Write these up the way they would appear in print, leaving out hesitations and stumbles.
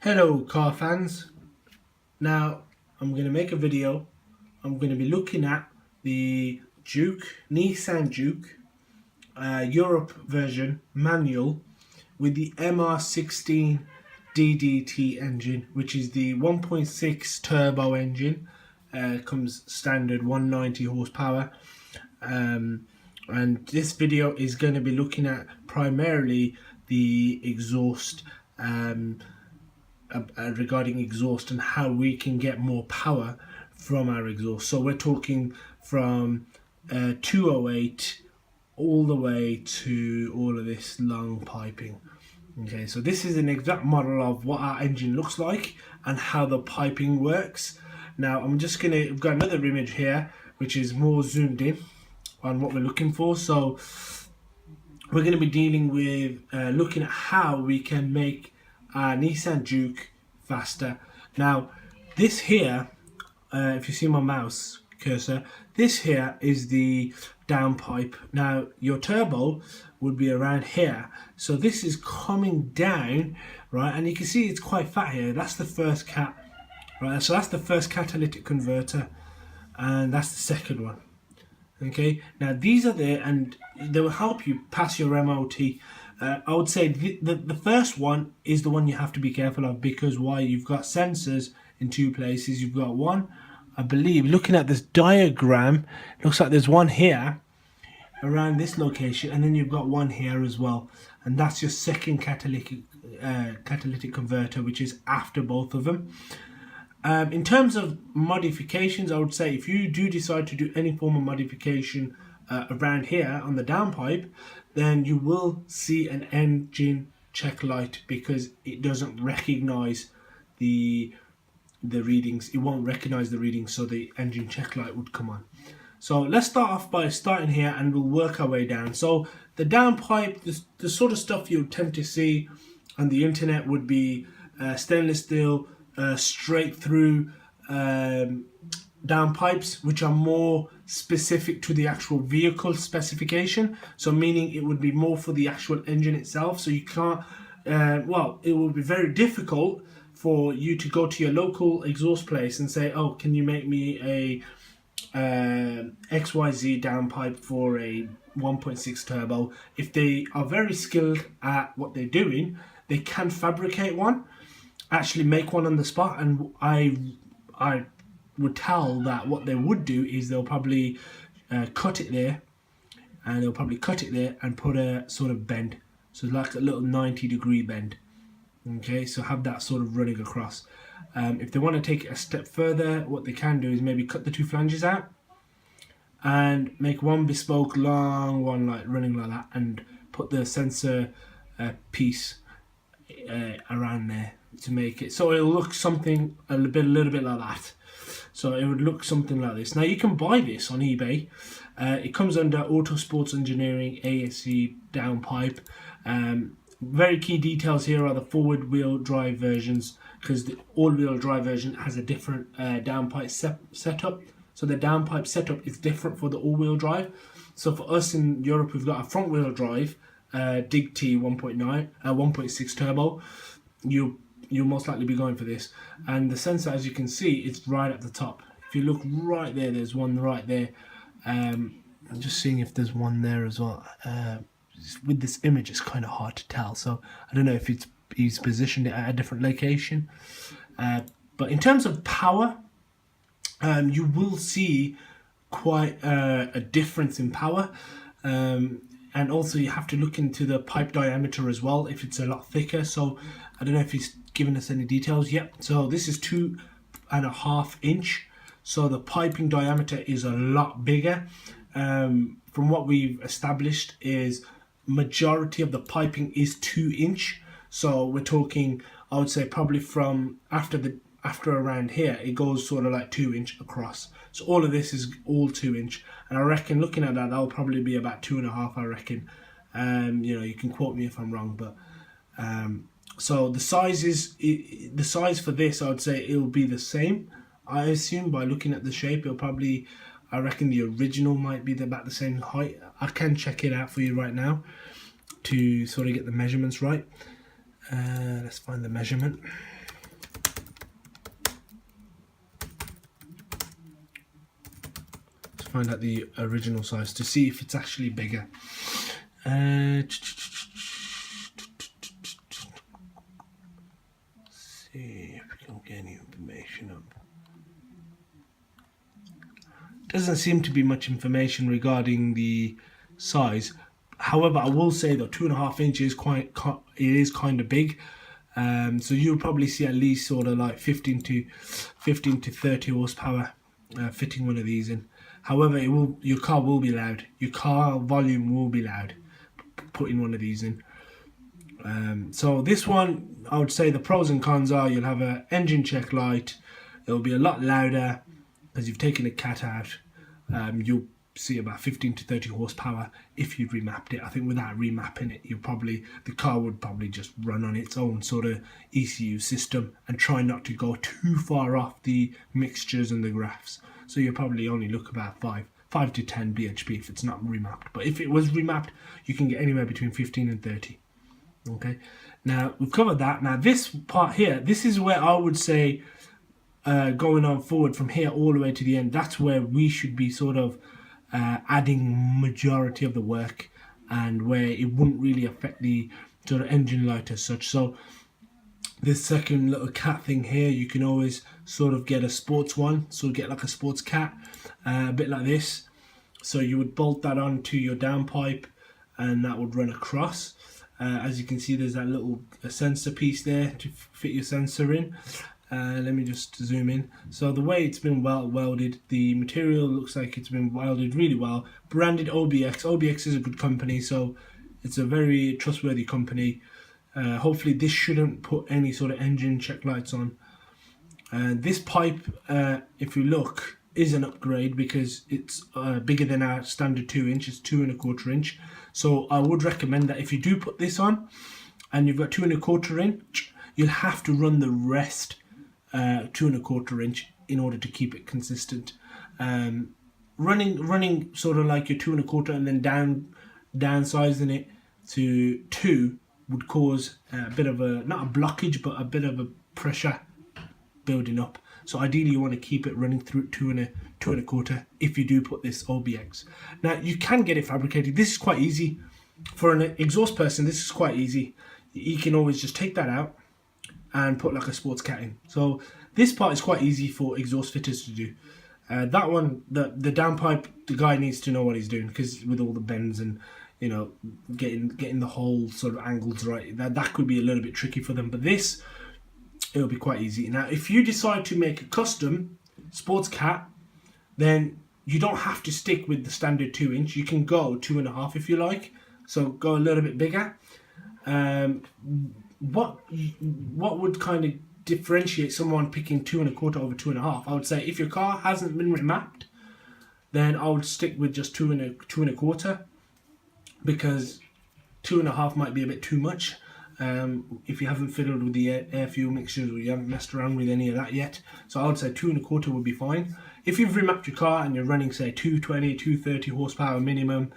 Hello car fans. Now I'm going to make a video. I'm going to be looking at the Nissan Juke Europe version manual with the MR16 DDT engine, which is the 1.6 turbo engine. Comes standard 190 horsepower. And this video is going to be looking at primarily the exhaust, regarding exhaust and how we can get more power from our exhaust. So we're talking from 208 all the way to all of this long piping. Okay, so this is an exact model of what our engine looks like and how the piping works. Now I'm just gonna, we've got another image here which is more zoomed in on what we're looking for. So we're going to be dealing with looking at how we can make our Nissan Juke faster. Now this here, if you see my mouse cursor, this here is the downpipe. Now your turbo would be around here, so this is coming down, right, and you can see it's quite fat here. That's the first cat, right, so that's the first catalytic converter, and that's the second one. Okay, now these are there and they will help you pass your MOT. I would say the first one is the one you have to be careful of, because why? You've got sensors in two places. You've got one, I believe, looking at this diagram, looks like there's one here around this location, and then you've got one here as well, and that's your second catalytic converter, which is after both of them. In terms of modifications, I would say if you do decide to do any form of modification around here on the downpipe, then you will see an engine check light, because it doesn't recognize the readings. It won't recognize the readings, so the engine check light would come on. So let's start off by starting here and we'll work our way down. So the downpipe, the sort of stuff you tend to see on the internet would be stainless steel, straight through downpipes, which are more specific to the actual vehicle specification, so meaning it would be more for the actual engine itself. So you can't, well, it will be very difficult for you to go to your local exhaust place and say, oh, can you make me a XYZ downpipe for a 1.6 turbo. If they are very skilled at what they're doing, they can fabricate one, actually make one on the spot, and I would tell that what they would do is they'll probably cut it there, and they'll probably cut it there and put a sort of bend, so like a little 90-degree bend. Okay, so have that sort of running across. If they want to take it a step further, what they can do is maybe cut the two flanges out and make one bespoke long one, like running like that, and put the sensor piece around there to make it so it'll look something a little bit like that. So it would look something like this. Now you can buy this on eBay. It comes under Auto Sports Engineering ASC downpipe. Very key details here are the forward wheel drive versions, because the all-wheel drive version has a different downpipe setup. So the downpipe setup is different for the all-wheel drive. So for us in Europe, we've got a front-wheel drive DIG-T 1.6 turbo. You'll most likely be going for this, and the sensor, as you can see, it's right at the top. If you look right there, there's one right there. I'm just seeing if there's one there as well. With this image, it's kind of hard to tell, so I don't know if he's positioned it at a different location. But in terms of power, you will see quite a difference in power. And also you have to look into the pipe diameter as well, if it's a lot thicker. So I don't know if he's given us any details yet. So this is 2.5 inch. So the piping diameter is a lot bigger. From what we've established is majority of the piping is 2 inch. So we're talking, I would say probably from after around here, it goes sort of like 2 inch across. So all of this is all 2 inch, and I reckon looking at that, that'll probably be about 2.5. I reckon. You know, you can quote me if I'm wrong, but so the size for this, I would say it'll be the same. I assume by looking at the shape, it'll probably, I reckon the original might be about the same height. I can check it out for you right now to sort of get the measurements right. Let's find the measurement. find out the original size to see if it's actually bigger. See if we can get any information up. Doesn't seem to be much information regarding the size. However, I will say though, 2.5 inches is kind of big. So you'll probably see at least sort of like 15 to 30 horsepower fitting one of these in. However, your car will be loud. Your car volume will be loud putting one of these in. So this one, I would say the pros and cons are you'll have an engine check light. It will be a lot louder because you've taken the cat out. You'll see about 15 to 30 horsepower if you'd remapped it. I think without remapping it, the car would probably just run on its own sort of ECU system and try not to go too far off the mixtures and the graphs. So you'll probably only look about 5 to 10 bhp if it's not remapped. But if it was remapped, you can get anywhere between 15 and 30. Okay, now we've covered that. Now this part here, this is where I would say going on forward from here all the way to the end, that's where we should be sort of adding majority of the work, and where it wouldn't really affect the sort of engine light as such. So this second little cat thing here, you can always sort of get a sports one, so get like a sports cat, a bit like this. So you would bolt that onto your downpipe and that would run across. As you can see, there's that little sensor piece there to fit your sensor in. Let me just zoom in. So the way it's been welded, the material looks like it's been welded really well. Branded OBX. OBX is a good company, so it's a very trustworthy company. Hopefully this shouldn't put any sort of engine check lights on. This pipe, if you look, is an upgrade because it's bigger than our standard 2-inch. It's 2.25 inch. So I would recommend that if you do put this on and you've got 2.25 inch, you'll have to run the rest 2.25 inch in order to keep it consistent. Running sort of like your 2.25 and then downsizing it to 2 would cause a bit of a, not a blockage, but a bit of a pressure building up. So ideally you want to keep it running through 2.25 if you do put this OBX. Now you can get it fabricated. This is quite easy. For an exhaust person, this is quite easy. You can always just take that out and put like a sports cat in. So this part is quite easy for exhaust fitters to do. That one, the downpipe, the guy needs to know what he's doing, because with all the bends and, you know, getting the whole sort of angles right, that could be a little bit tricky for them. But this, it'll be quite easy. Now, if you decide to make a custom sports cat, then you don't have to stick with the standard 2-inch. You can go 2.5 if you like. So go a little bit bigger. What would kind of differentiate someone picking 2.25 over 2.5? I would say if your car hasn't been remapped, then I would stick with just 2.25, because 2.5 might be a bit too much. If you haven't fiddled with the air fuel mixtures, or you haven't messed around with any of that yet. So I would say 2.25 would be fine. If you've remapped your car and you're running, say, 220, 230 horsepower minimum,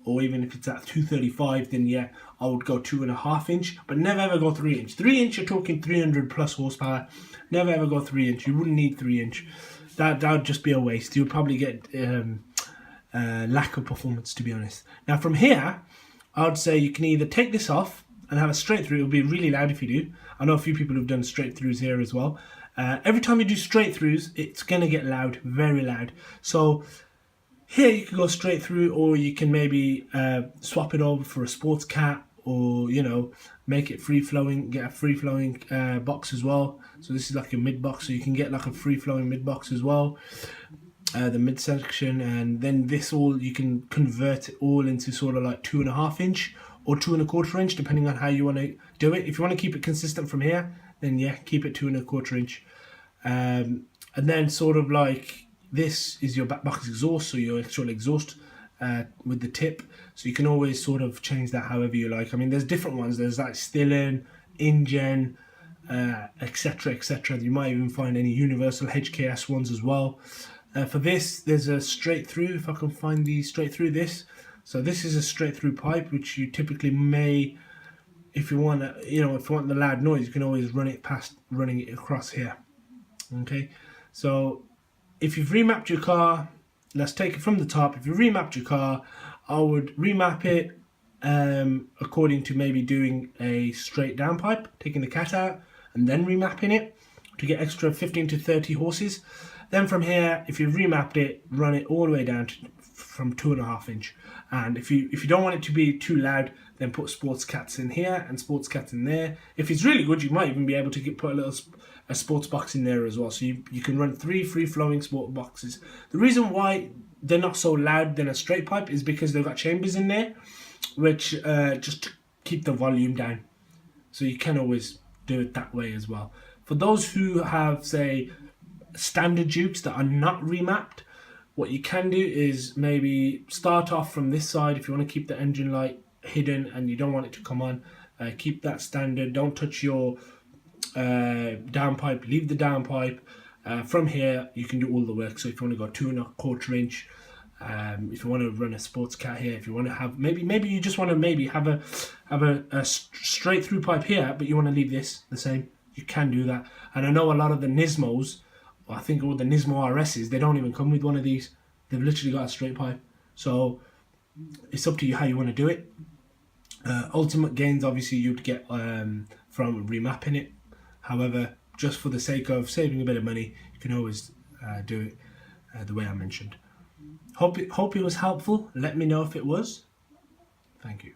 or even if it's at 235, then yeah, I would go 2.5 inch, but never ever go 3 inch. 3 inch, you're talking 300 plus horsepower. Never ever go 3 inch. You wouldn't need 3 inch. That would just be a waste. You would probably get lack of performance, to be honest. Now from here, I would say you can either take this off and have a straight through. It'll be really loud if you do. I know a few people who've done straight throughs here as well. Every time you do straight throughs, it's gonna get loud, very loud. So here you can go straight through, or you can maybe swap it over for a sports cat, or, you know, make it free flowing, get a free flowing box as well. So this is like a mid box, so you can get like a free flowing mid box as well, the mid section, and then this all, you can convert it all into sort of like 2.5 inch or 2.25 inch, depending on how you want to do it. If you want to keep it consistent from here, then yeah, keep it 2.25 inch. And then sort of like, this is your back box exhaust, so your actual exhaust with the tip. So you can always sort of change that however you like. I mean, there's different ones. There's like Stillen, InGen, etc, etc. You might even find any universal HKS ones as well. For this, there's a straight through, if I can find the straight through this. So this is a straight through pipe, which you typically may, if you want to, you know, if you want the loud noise, you can always run it past, running it across here. Okay, so if you've remapped your car let's take it from the top. If you remapped your car, I would remap it according to maybe doing a straight downpipe, taking the cat out, and then remapping it to get extra 15 to 30 horses. Then from here, if you've remapped it, run it all the way down to from 2.5 inch. And if you don't want it to be too loud, then put sports cats in here and sports cats in there. If it's really good, you might even be able to put a sports box in there as well. So you can run 3 free-flowing sport boxes. The reason why they're not so loud than a straight pipe is because they've got chambers in there, which just keep the volume down. So you can always do it that way as well. For those who have, say, standard Jukes that are not remapped, what you can do is maybe start off from this side. If you want to keep the engine light hidden and you don't want it to come on, keep that standard. Don't touch your downpipe, leave the downpipe. From here you can do all the work. So if you want to go 2.25 inch, if you want to run a sports cat here, if you want to have maybe you just want to have a straight through pipe here, but you want to leave this the same, you can do that. And I know a lot of the Nismos, I think all the Nismo RSs, they don't even come with one of these. They've literally got a straight pipe. So it's up to you how you want to do it. Ultimate gains obviously you'd get from remapping it. However, just for the sake of saving a bit of money, you can always do it the way I mentioned. Hope it was helpful. Let me know if it was. Thank you.